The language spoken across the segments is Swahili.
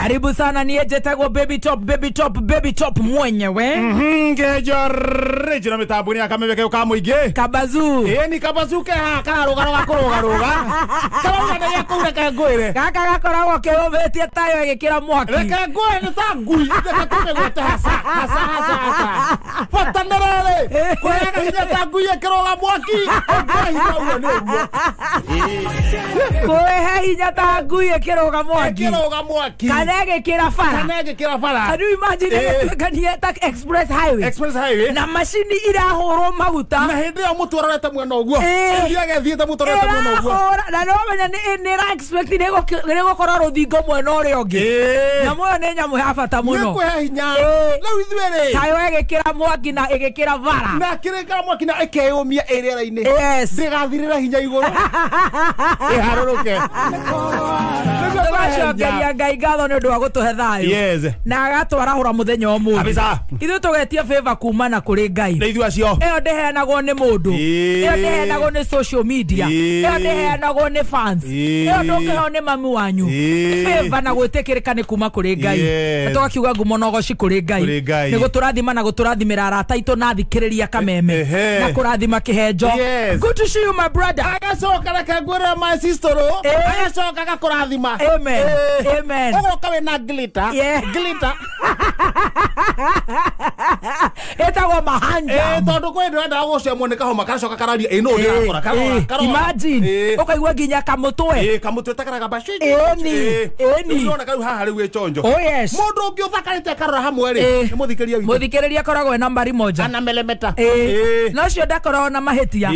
Karibu sana ni ejetagwo baby top mwenyewe. Ngejore jina mitabuni akamebeke ukamuige. Kabazu. Ni kabazu ke ha karuga Karuga na yakura ka ngwire. Kaka gakoragwo kirobetie tayo igikira mwaki. Reka ngwire ni ta ngui reka tumegwete hasa. Patanarale. Kwega hinya ta ngui ikiroga mwaki. Koe hinya ta ngui ikiroga mwaki. Kanege kira fara. Can you imagine kanieta express highway? Na machine irahoro maguta. Na hindi ya mutu arareta mwena uguo. Ndiage thiete mutu arareta mwena uguo. Na no menya ni ra expect nego korora ruthingo mwena uri ongi. Na moyo ni nyamu ya bata muno. Ni kwe hinya. Riu ithuere. Tayo igikira mwaki na igikira vara. Na kirika mwaki na ikeyumia iriera-ini. Yes. Ndigathirira hinya iguru. Iharuruke. Twacokeria Ngai ngatho ni undu wa gutuhe thayo. Yes. Na agatwarahura muthenya omwe. Kabisa. Ithu tugetie favor kumana kuri Ngai. Na ithu acio. Eyo ndeheanagwo ni mundu. Eyo ndeheanagwo ni social media. Eyo ndeheanagwo ni fans. Eyo ndungiheo ni mami wanyu. Favor na gwitikirika ni kuma kuri Ngai. Na tugakiuga ngumo nogoci kuri Ngai. Ni guturathima na guturathimira arata itu na thikiriria kameme. Na kurathima kihenjo. Good to see you my brother. Agacoka reke ngwire my sister. Agacoka gakurathima. Amen. Amen. Ogoka we na glitter. Glitter. Etagwo mahanja. Tondu kwe ndenda gucia mwone kahoma karacoka kararia no ndirakora karora. Imagine. Ukaigua nginya kamutwe. Kamutwe takaraga bashi. Eni. Unaona kau haha riu chonjo. Oh yes. Mundu ungi uthakarite karora hamwe ri. Muthikiriria witu. Muthikiriria koragwo nambari moja. Ana melemeta. No cio ndakoragwo na mahitia.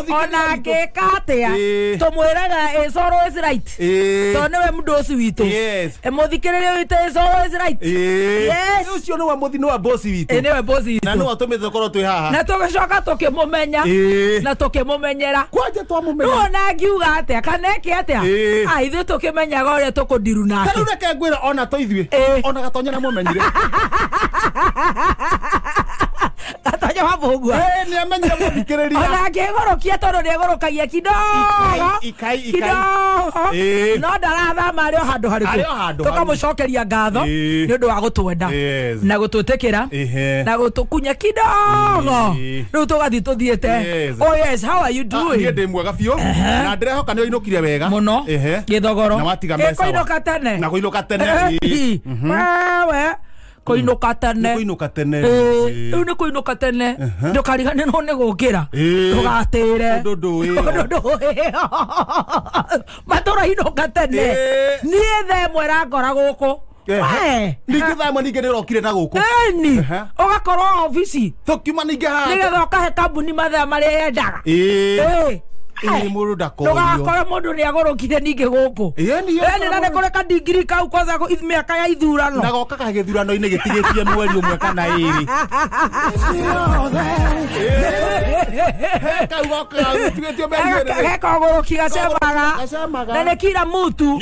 Ona ngikatia. Tumwiraga is always right. Tondu we mundu ucio witu. Muthikiriria witu is always right. Yes. Ucio ni wa muthi ni wa boss witu. Ni wa boss witu. Na no atumite korwo twi haha. Na tugicoka tukimumenya. Na tukimumenyera. Kwaje twamumenya. No na ngiuga atia kaneke atia. Ithu tukimenyaga uria tukundiru nake. Karu reke ngwira ona to ithuĩ. Ona gatonya na mumenyire. Gatonya mabugua. Ni amenyire muthikiriria. Ona ngigorokia tondu ni igorokagia kidogo. Ikai. No ndarathama ari o handu hariku. Tukamucokeria ngatho ni undu wa gutwenda na gututikira na gutukunya kidogo. Riu tugathi tuthiete. Oh yes, how are you doing? Ni ndi mwega biu na ndirehoka ni oinukire wega muno githogoro na watiga mesa koinuka tene na koinuka tene wewe koinuka tene riu ni koinuka tene ndukarigane no ni gukira ndugatire matura inuka tene ni themwe rangora guku Ningithama ninge nirokire na guku. Eni. Ugakorwo ofisi. Tukima ninge ha. Nigetha ukahe kambuni mathaa maria yendaga. Mundu ndakorio. Ndugakore mundu ni agorokire ninge guku. Eni na nekore ka degree kau kwanza miaka ya ithurano. Nagoka ka githurano-ini gitigitie mweri umwe kana iri. Geka goroki gacemaga. Na ne kila mutu.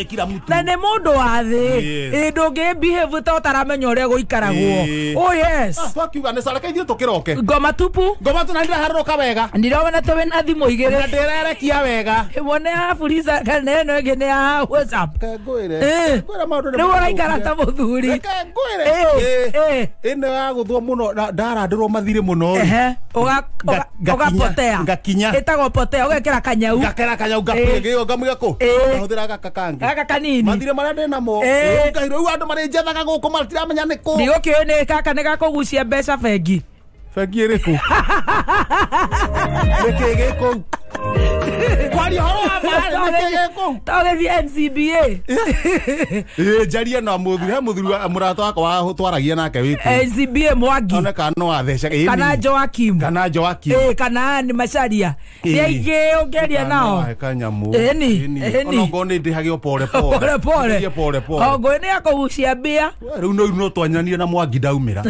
Na ne mundu wa thi. Ndungi behave ta utaramenya uria guikaragwo. Oh yes. Fuck you ane saraka ithio tukiroke. Ngoma tupu. Ngoma tu na ndiraharuka wega. Ndirona tawe na thimu igire. Na ndirerekia wega. Wone ha fuliza kana eno ngene ha WhatsApp. Kangwire maundu ni waraikara ta muthuri. Kangwire ino ya guthwo muno ndarandirwo mathire muno. Ugapotea. Ngakinya. Itago potea ugekera kanyau. Ngakera kanyau ngapige ngamuga ko. Huthira gaka kangi. Gaka kanini. Mathire maria ndina mo. Ngahiro u andu mari njethaga guku matiramenya ni ku. Ndigukio ni kaka ni gakugucia mbeca bengi. Bengi iriku. Nikege ko. Kwani horo nikege ko. Tawe NCBA. Jaria na muthuri murata wakwa hutwaragia nake witu. NCBA Mwangi. Ona kana athesha kana Joakim. Kana ni Macharia. Yeye ongeria nao. Kanyamu. Eni. Ona ngone ndihagio pole. Ogo ni akugucia mbia. Riu no twanyania na Mwangi ndaumira.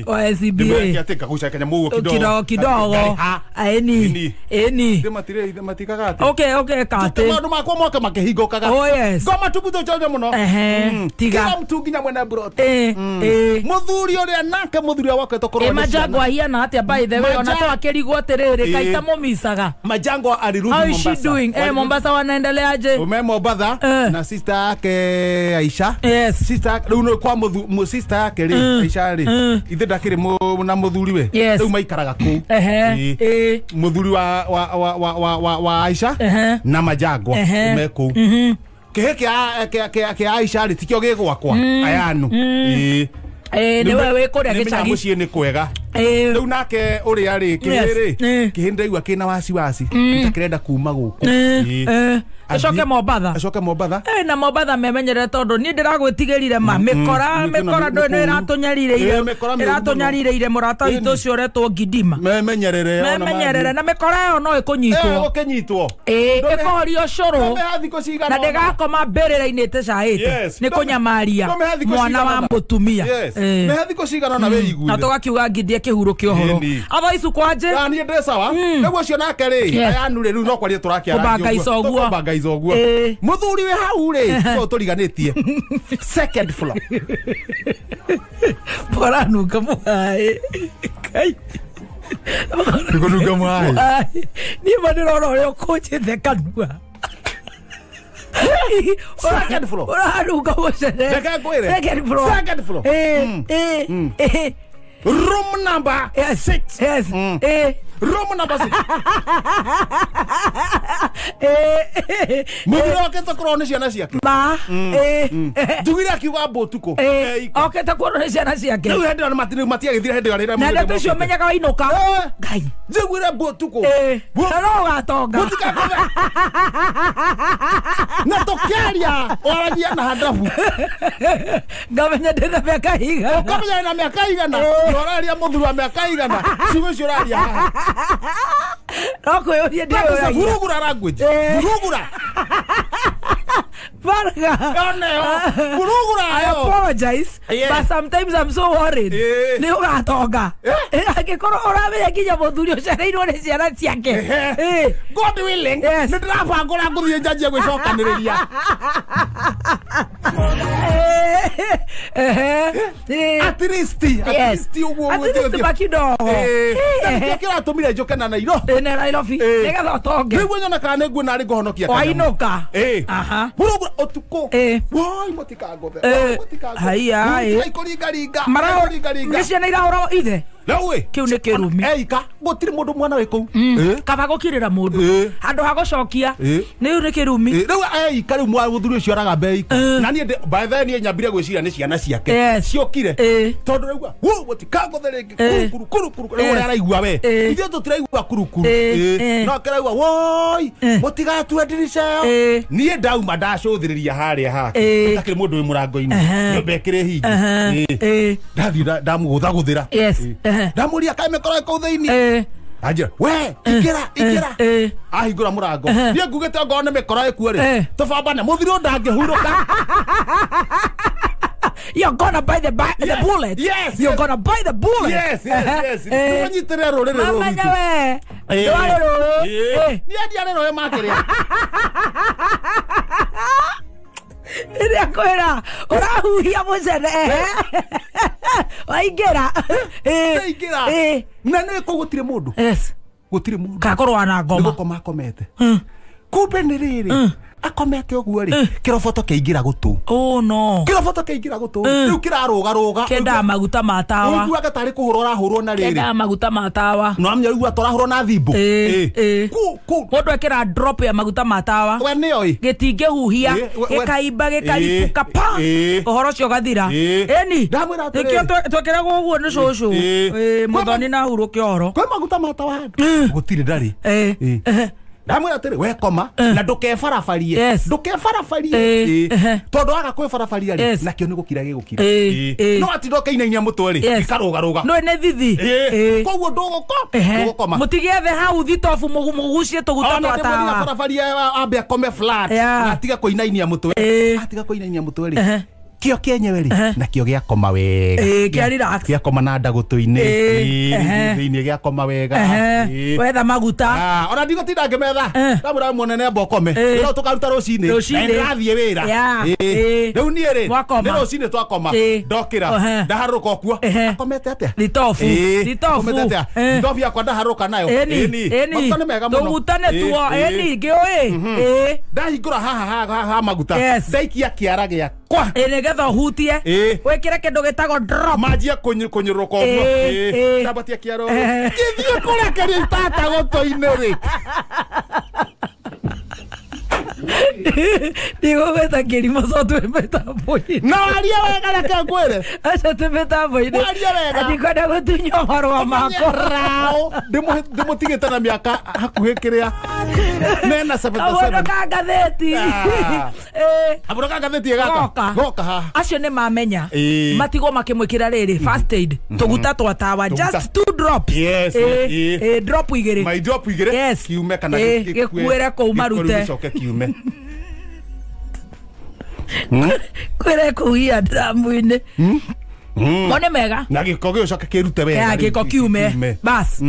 O NCBA. Atika guca kanyamu kidogo. Kidogo. Eni. Matire matikaga ati. Okay, kate. Maundu makwa moke makihingukaga. Oh yes. Ngoma tubuto chojo muno. Tiga. Kila mtu nginya mwena brot. Muthuri uria nake muthuri wake tokorwo. Majango hiana atia by the way ona to akirigwo terere kaita mumisaga. Majango alirudi Mombasa. How is she doing? Mombasa wanaendeleaje? Ume Mombasa na sister yake Aisha. Yes. Sister uno kwa mu sister yake ri Aisha ri. Ithe ndakiri na muthuri we. Yes. Maikaraga ku. Muthuri wa Aisha na Majango meko. Kihe kia Aisha ri tikio gigwakwa ayanu. Ni wewe kuria gicagi. Muciĩ ni kwega. Riu nake uria ri kihinde igwa kina wasiwasi ntakirenda kuma guku. Acoke Mombasa. Na Mombasa memenyere tondu ni ndiragwitigirire ma mikora ndo ni iratunyarire murata witu ucio retwo Gidima. Memenyerere na mikora yo no ikunyitwo. Ukinyitwo. Ikorio curu. Na ndigakoma mbirira-ini tecaite. Ni kunyamaria mwana wa mutumia. Mehathiko cigana na wĩiguire. Na tugakiuga ngithie kĩhurũkio ũhoro. Ava icu kwanje. Ni ndĩ sawa. Nĩguo ũcio nake rĩ. Ayanu rĩ rĩu no kwaria tũrakĩara. Banga icoguo. Muthuri we hau rĩ. Tũ tũriganĩtie. Second floor. Poranuka muhaĩ. Kai. Nĩkũnunga muhaĩ. Niĩ ma ndĩrona ũrĩa ũkũnjĩte kanua. Second floor. Poranuka mũcere. Second floor. Room number 6. Yes. Room number 6. Muthuri wake tokorwo nĩ ciana ciake. Njugire akiuga mbũtuko. Okay, tokorwo nĩ ciana ciake. Rĩu hĩndĩ ĩyo matiagĩthire hĩndĩ ĩyo. Na ndeto icio menyaga wainũka. Ngai. Njugire mbũtuko. Na no ũgatonga. Na tũkĩaria oragia na handabu. Ngamenya ndĩna mĩaka igana. Ũkamenya na mĩaka igana. Oraria mũthuri wa mĩaka igana. Ciugo icio oraria haha. No kwĩyũria ndĩyũragia. Vurugura language. Vurugura. Varga. Vurugura. I apologize, but sometimes I'm so worried. Ni ugatonga. Angĩkorwo ũramenya nginya mũthuri ũcereirwo nĩ ciana ciake. God willing. Nĩ ndĩrabangũra ngũthiĩ njanjie gwĩcokanĩrĩria. At least ũguo makidogo. Kĩratũmire njoke na Nairobi. Nairobi. Nĩgetha ũtonge. Rĩu nyoneka nĩ nguo narĩ ngũhonokia. Wainũka. Vurugura ũtukũ. Woi mũtikangothe. Haiya. Ikaringaringa. Nĩ ciana irahũra ithe. Lewe. Kiu nĩ kĩrumi. Eika gũtirĩ mũndũ mwana wĩ kũu. Kaba gũkirĩra mũndũ. Handũ ha gũcokia. Nĩ kĩrumi. Rĩu eika rĩu mũthuri ũcio araga beika. Na niĩ by then niĩ nyambire gwĩciria nĩ ciana ciake. Ciokire. Tondũ rĩu mũtikangothe rĩngĩ. Kurukuru. Rĩu ũrĩa araigua we. Ithuĩ tũtiraigua kurukuru. No kĩraigua woi mũtigatue ndirica ĩyo. Niĩ ndauma ndacũthĩrĩria harĩa hake. Gũtakĩrĩ mũndũ wĩ mũrango-inĩ. Nyũmba ĩkĩrĩ hingi. Ndathiĩ ndamũgũthagũthĩra. Ndamuria kae mekora kau thĩinĩ. Anjĩra we ikĩra. Ahingũra mũrango. Niĩ ngugĩte ongorwo nĩ mĩkora ĩkuo rĩ. Tũbambane mũthuri ũyũ ndangĩhurũka. You're gonna buy the bullet. Yes. You're gonna buy the bullet. Yes. Tũnyitĩrĩre rũrĩrĩ rũrũ. Mamanya we. Ndwari rũrũ. Niĩ ndiarĩ rũĩ makĩrĩa. Ĩrĩa kwĩra ũrahuhia mũcere. Waingĩra. Na nĩ gũtirĩ mũndũ. Gũtirĩ mũndũ. Kakorwo na ngoma. Nĩgũkoma akomete. Kumbe nĩ rĩrĩ. Akomete ũguo rĩ. Kĩroboto kĩingĩra gũtũ. Oh no. Kĩroboto kĩingĩra gũtũ. Rĩu kĩrarũga. Kenda maguta ma tawa. Ũiguaga tarĩ kũhũra ũrahũrwo na rĩrĩ. Kenda maguta ma tawa. No amenya ũigua tũrahũrwo na thimbo. Mũndũ ekĩra drop ya maguta ma tawa. We nĩoĩ. Gĩtingĩhuhia. Gĩkaimba gĩkaripũka pa. Ũhoro ũcio ũgathira. Ĩni. Nĩkĩo twekĩragwo ũguo nĩ cũcũ. Mũthoni na hurũke ũhoro. Kwĩ maguta ma tawa. Gũtirĩ ndarĩ. Ndamwĩra atĩrĩ we koma na ndũkebarabarie. Ndũkebarabarie. Tondũ waga kwĩbarabaria rĩ nakĩo nĩ gũkira gĩgũkira. No atindoke inainia mũtwe rĩ ikarũgarũga. No nĩ thithi. Koguo ndũgũkoma. Mũtigethe hau thitobu mũgucie tũguta twa tawa. Barabaria ambe akome flat. Atiga kũinainia mũtwe. Atiga kũinainia mũtwe rĩ. kio kenyewe ri na kio gya koma wega kia relax gya koma na ndagutu-ini thiini gya koma wega wetha maguta ona ndigotinda ngimetha ndamura monene mbokome ro tukaruta rucini na ngathie wira riu nie ri ni rucini twakoma ndokira ndaharuka okuo akomete atia litofu litofu yakwa ndaharuka nayo maguta ni mega muno tugutane tuo ngioi ndahingura haha maguta ndaikia kiara giakwa nigetha hutie wikire kindu gitagwo drop majia kunyiruka uguo ndabatia kiaro githie kurekeria itata goto-ini ri digo gweta kirimo so twembetambo-ini na waria wega reke ngwire aca twembetambo-ini waria wega ndikwenda gutunywo marua makwa ndimutigite na miaka hakuhi kiria mena 77 ka ngatheti aburo ka ngatheti goka ha acio ni mamenya matigo makimwikira riri first aid tuguta twa tawa just 2 drops drop igiri my drop igiri kiume kana gikuire ko marute kiume kwire kuia dramu-ini mone mega na giko gicoke kirute wega giko kiume bas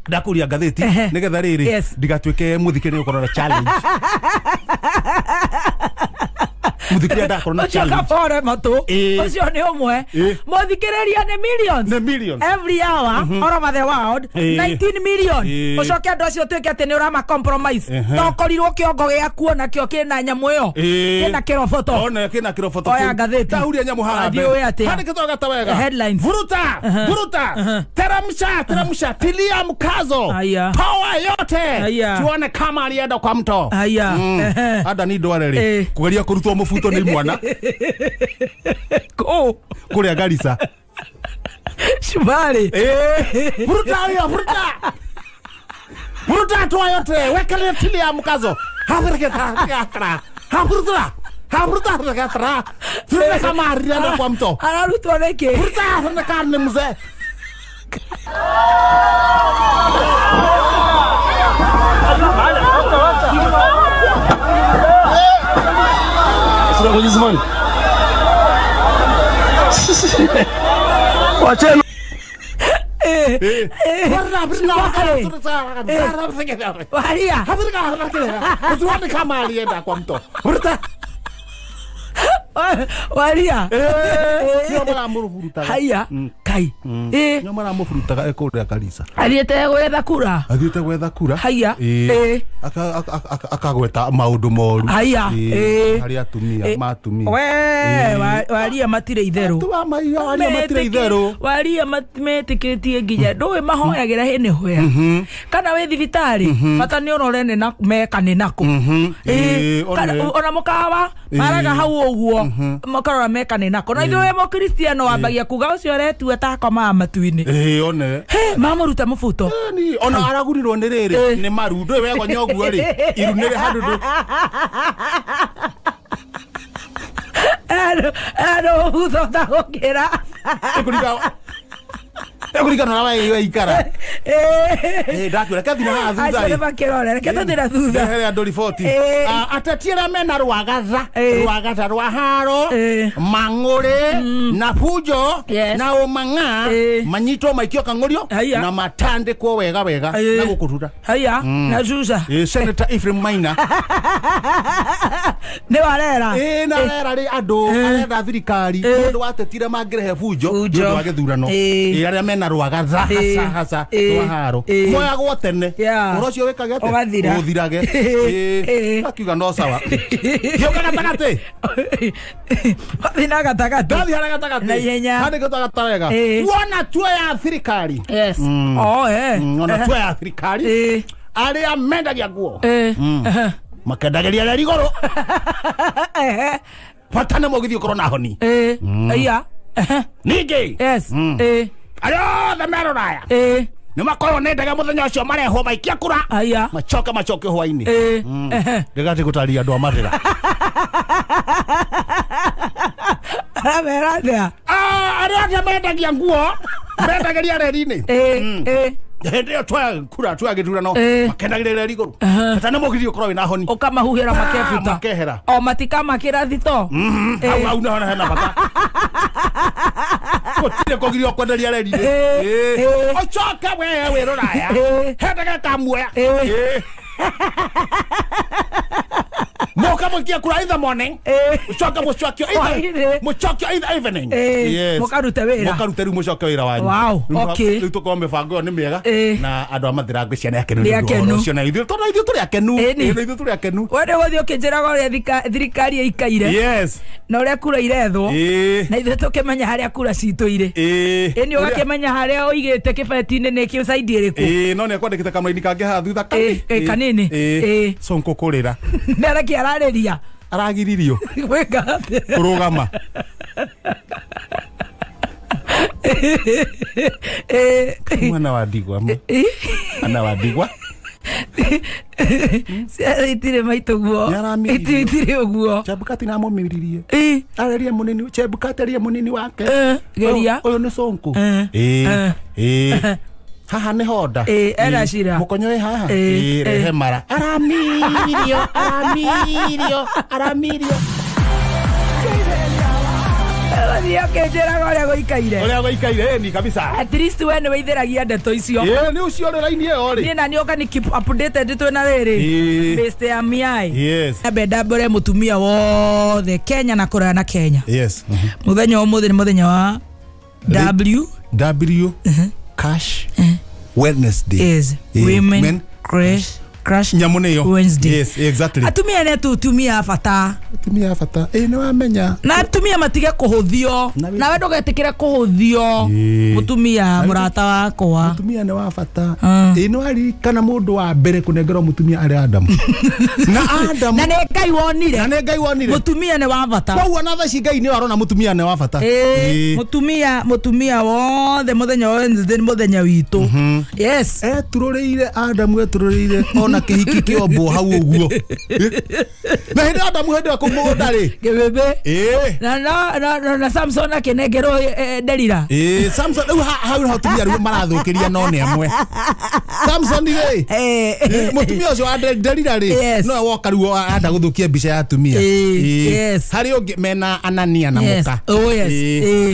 ndakuria ngatheti nigetha riri ndigatuike muthikiri ukorora challenge muthikiri ndakorona challenge kapore matu ucio ni umwe muthikiriria ni millions every hour all over the world 19 million ucoke andu acio tuike ati ni urama compromise tokorirwo kiongo giakuo na kio kina nyamu iyo kina kirofoto ona kina kirofoto oya ngatheti tauria nyamu harambe handike to gata wega headlines vuruta teramsha tilia mkazo power yote tuone kama alienda kwa mto hada ni ndware ri kugeria kurutwo mubuto ni mwana kuria Garissa shubari vuruta toa yote wekele tilia mkazo havuruta gatra tuone kama alienda kwa mto anarutwo niki vuruta karne mzee Guzman. Wacheni. Waria. Usione kama alienda kwa mto. Waria. Nyomara murufuruta. Haya. Kai. Nyomara murufuruta ekuria Garissa. Athiete gwetha kura. Haya. Akagweta maundu moru. Haya. Hari atumia matumia. Waria matire itheru. Waria matire itheru. Waria metikitie nginya ndui mahoyagira hini hoya. Kana we thibitari bata ni urorene na mekane nako. Ona mukawa maraga hau uguo makarora mekane nako. Na ithuĩ mo Kristiano wambagia kuga ucio retu atakoma matu-ini. One. Mamuruta mubuto. Ona aragurirwo ni riri ni maru ndui wego nyoguo ri irunire handu Ado mubuto ndagukira. Ekurika na wewe ikara. Ndakwira kathina ha thutha. Acio bakirore reke tuthira thutha. Hele andũ riboti. Atetiera mena rwagatha rwa haro mang'ũrĩ na fujo na ũmang'a manyitwo maikio kang'ũrio na matandĩkwo wega na gũkũrura. Haya na Susa. Senator Ephraim Maina. Nĩ warera. Na rera ri andũ arenda thirikari nĩ watetire mangĩrehe fujo nĩ wa gĩthurano. Arĩa mena rwagatha hasa rwa haro moya gwo tene urocio wikagete uthirage akiuga no sawa kioka gatagate thina gatagate na ihenya hadi gatagata wega wona tuo ya thirikari ona tuo ya thirikari aria mendagia nguo makendageria reri goro patane mogithio korona honi aya nige Alo, meroraya. Nĩ makorwo nĩ ndege mũthenya ũcio marehwo maikia kura. Macoke hwainĩ. Ndĩgati gũtaria andũ a marĩra. Arĩa angĩ mendagia nguo mendageria reri-inĩ. ndio twa githura no makendagirira riguru atana mugirio korwo na honi ukamahuhira makefuta makehera o matika makira thito au na hana bata kotire kogirio kwenderia redi ochoka we roraya hendaga kamuya Moka mokia kura in the morning. Muchoka muchokio in the evening. Yes. Moka rutewera. Moka ruteru muchoka wira wanyu. Wow. Okay. Lito kwa mifango ni miega na andu amathira ngwe ciana yakenu. Cio na ithu turi akenu. Ithu turi akenu. Wende wothi ukijiraga uri thirikari ikaire. Yes. Na uri kura irethwo. Na ithu tukimenya haria kura citu ire. Ni ugakimenya haria uigite kibeti-ini ni ki side iriku. No ni kwandikite kamera-ini kange ha thutha kanini. Sonko kurira. Nereki arareria. Aragiririo. Wega. Kurugama. Mwana wa ndigwa. Ana wa ndigwa. Itire maito guo. Itire uguo. Chebukati na momiririe. Areria munini, Chebukati areria munini wake. Geria. Oyo ni Sonko. Haha ni hoda. Era shira. Mukonyo haha. Rehe mara. Aramirio. Dio ke jera gore goikaire. Ore goikaire ni kabisa. At least wene weitheragia ndeto icio. Ni ucio line yo ri. Ni na ni oka ni keep updated twena riri. Best ya miai. Yes. Abeda bore mutumia wothe Kenya na Korea na Kenya. Yes. Muthenya wa muthenya muthenya wa W Cash Wednesday. Is Women Crash Nyamuneyo Wednesday. Yes, exactly. Atumia ne tutumia fata. Atumia fata. Ni wamenya. Na atumia matige kuhuthio. Na wendo getikire kuhuthio. Mutumia murata wakwa. Mutumia ni wa fata. Ni wari kana mundu wa mbere kunengero mutumia ari Adam. Na Adam. Na ne Ngai wonire. Mutumia ni wa fata. Kwa na tha Ngai ni warona mutumia ni wa fata. Mutumia wothe muthenya wa Wednesday ni muthenya witu. Yes. Turoreire Adam turoreire na kihiki kiombo hau uguo na hindi Adamu hindi akumugunda ri gebebe na Samson akenengero Delila Samson hau tumia ru marathukiria no ne amwe Samson ri mutumia ucio wa Delila ri no woka ru anda guthukia mbica ya tumia hari ungi mena Anania na Muka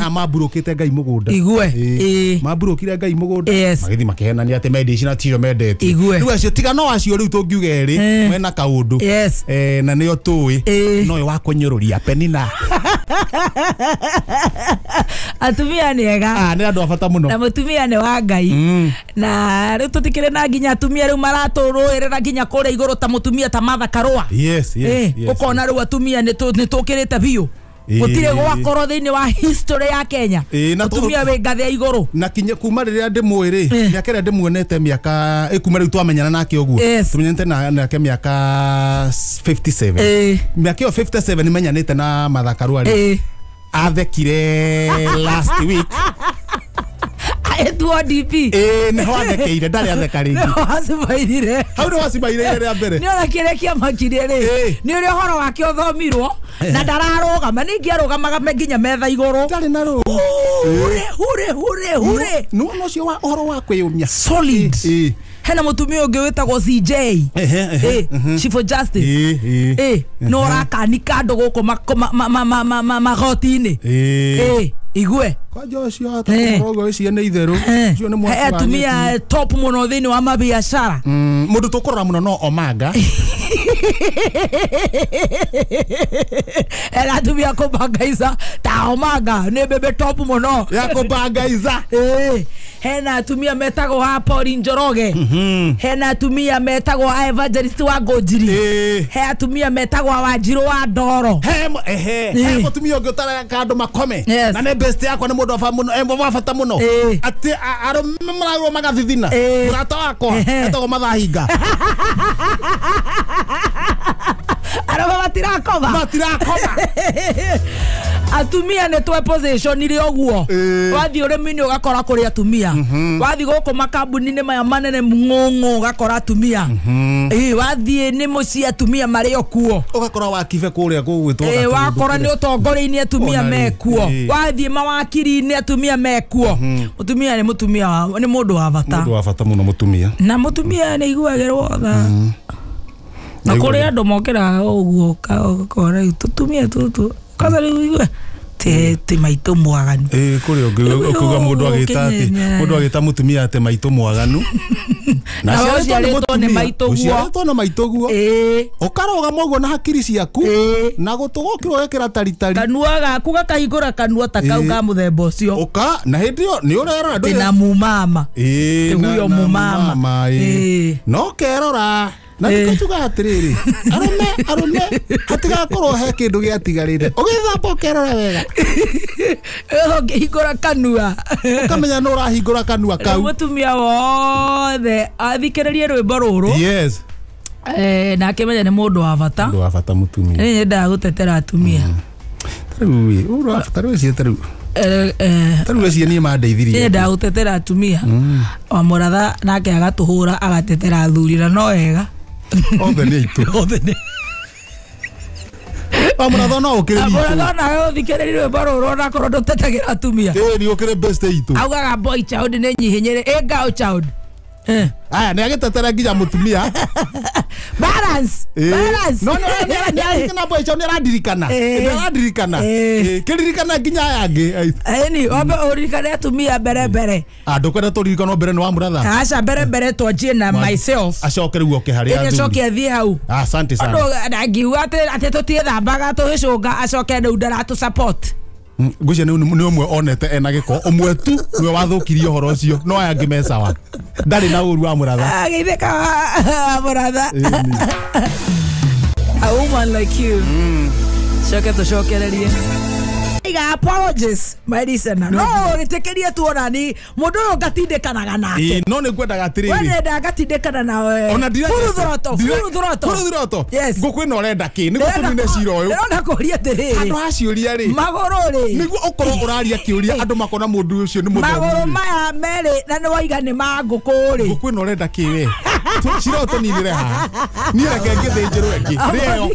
amaburukite Ngai mugunda igue maburukire Ngai mugunda magithi makehenania ati mendici na tiro mendete riu acio tiga no acio riu tungiuge ri mena kaundu na nio tui no wa kunyururia Penina atumia ni ega ni andu afata muno na mutumia ni wa Ngai na riu tutikire na nginya atumia riu maraturuirira nginya kure iguru ta mutumia ta Martha Karua ukona riu atumia ni tukirite biu gutire gwakorwo thiini wa history ya Kenya atumia we ngathe ya iguru na kinya kuma riria ndi mwiri miaka ria ndimuonete miaka kuma riu twamenyana nake uguo tumenyete nake miaka 57 miaka yo 57 nimenyanite na Martha Karua ri athekire last week etuo DP ni ho athekeire ndari atheka ringi hasibairire hau no hasibairire ria mbere ni ona kirekia makire ri ni uri horo wake uthomirwo na ndararugama ningi arugamaga nginya metha iguru ndari na ru hure no cio wa horo wa kwiyumia solid hena mutumia ungi witagwo CJ Chief of Justice no rakanika ndo guko magoti-ini igue kwa Joshua atakogo ici ne itheru cio ne mwaka atumia top muno thini wa mabiashara mundu tukorora muno no Omanga atumia kubangaiza ta Omanga ne bebe top muno ya kubangaiza hena atumia metagwo ha Paul Njoroge hena atumia metagwo Evangelist wa Ngojiri he atumia metagwo Wanjiru wa Ndoro he mutumia ungi utara kandu makome na ne best yakwa ni mundu wa muno wa fata muno ati arumarago magathithina murata wakwa etagwo Mathahinga araba batirakoma atumia ne twe position ile oguo wathi urimi-ini ugakora kuri atumia wathi guku makambuni-ini maya manene mungu ugakora atumia wathi ni muci atumia mari okuo ugakora wakibe kuria gugwitwo wakora ni utongori-ini atumia mekuo wathi mawakiri-ini atumia mekuo mutumia ni mutumia ni mundu wa bata muno mutumia na mutumia ni iguagirwo tha na kuri andu mokira uguo kora tutumia tutu kaza ni te maito mwaganu kuri ukuga mundu agita ati mundu agita mutumia ate maito mwaganu na ciaretwo ni maito guo ukaroga moguo na hakiri ciaku na gutugokirwo wekira taritari kanua gaku gakahingura kanua ta kau ka muthemba ucio uka na hindi yo ni urera ndu na mumama huyo mumama no kerora na nikutuga atiriri arume hatigakorwo he kindu giatigarire ugithamba ukerora wega ukihingura kanua ukamenya no urahingura kanua kau mutumia wothe athikiririe rwimbo ruru yes na akimenya ni mundu wa bata mutumia ni nda gutetera atumia taru uru afataru cie taru cie ni mandeithirie ni nda gutetera atumia wa muratha nake agatuhura agatetera athuri na no wega othe ni itu Amuratho no ukire itu amuratho na uthikiririe rwimbo ruru na korwo ndutetagira atumia ni ukire best itu augaga boy child ni nyihinyire girl child aya ni agitetera nginya mutumia balance no ni boy child ni radirikana kiririkana nginya yangi ni obe uririkane atumia mbere ndukwenda turirikana mbere ni wa muratha aca mbere twanjie na myself acokere guoke haria athuri acoke athie hau asante sana ngiuga ati tutithambaga tuhicunga acoke ndu ndaratu support ngucia ni umwe onete ena giko umwe tu niwe wathukirie uhoro ucio no aya ngimecawa ndari na uru wa muratha agitheka muratha a woman like you coke tucokererie iga apologies my listener no ritekerie tuona ni mundu uyu gatindikanaga nake no ni kwenda gatiriri wenda gatindikana nawe ona ndira furuthroto nguku ino urenda ki ni gutunine cira uyu ona kuria tiriri andu aciuria ri maguru ri niguo ukorwo uraria kiuria andu makona mundu ucio ni mundu maguru maya meri na ni waiga ni manguku ri nguku ino urenda ki we cira utuninire ha ni reke ngithinjirwe ki rio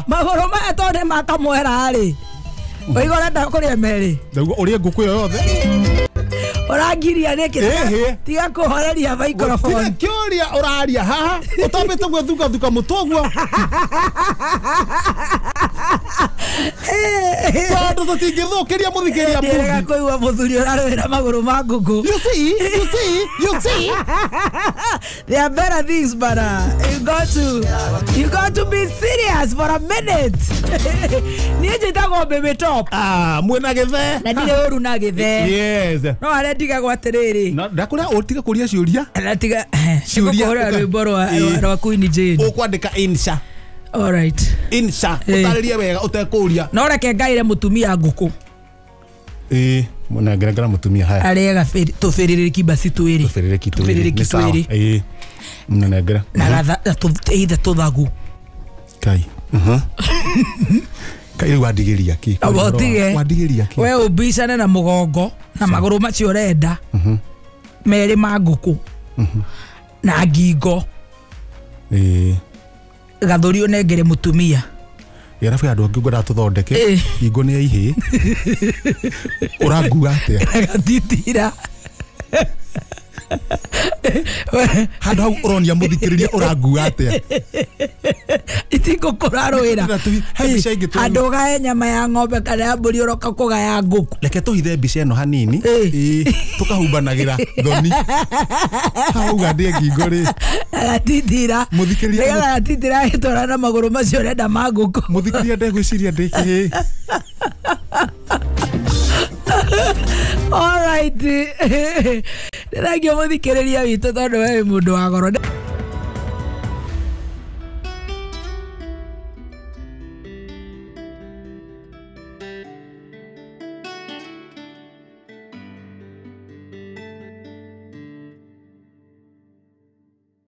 maguru maya tonde makamwera ri oigora nda kuria meri ndugo uria nguku yo yothe urangiria niki tiga kuhoreria microphone kiuria uraria haha utambite gwethuka mutoguo tondu tutingithukiria muthikiria mundu tiga kuigua muthuri urarwira maguru ma nguku you see there are better things but you got to be serious for a minute ni njitagwo baby top mwena githe na ndire uru na githe yes no aretiga gwatiriri ndakuria utiga kuria ciuria aretiga ciuria rwimbo rwa Queen Jane ukwandika insha all right insha utaririe wega utekuria no reke ngaire mutumia nguku mwana ngeragara mutumia haya arega tufiriri basi twiri twiri mwana ngera na gatha either tuthagu kai kai wadigiria ki wadigiria ki we ubicane na mugongo na maguru macio renda meri ma nguku na ngingo gathuri unengere mutumia yarafu andu angi ngwenda tuthondeke ngingo ni ihi urangua atia gatitira handu hau uronia muthikiriria urangua atia itingo kurarwira handu gae nyama ya ng'ombe kana ya mburi uroka kugaya nguku reke tuhithe mbica ino hanini tukahumbanagira thoni hau gandie ngingo ri agatitira muthikiriria agatitira itwara na maguru macio renda ma nguku muthikiriria ndegwiciria ndiki all right thank you muthikiriria witu tondu we mundu wa goro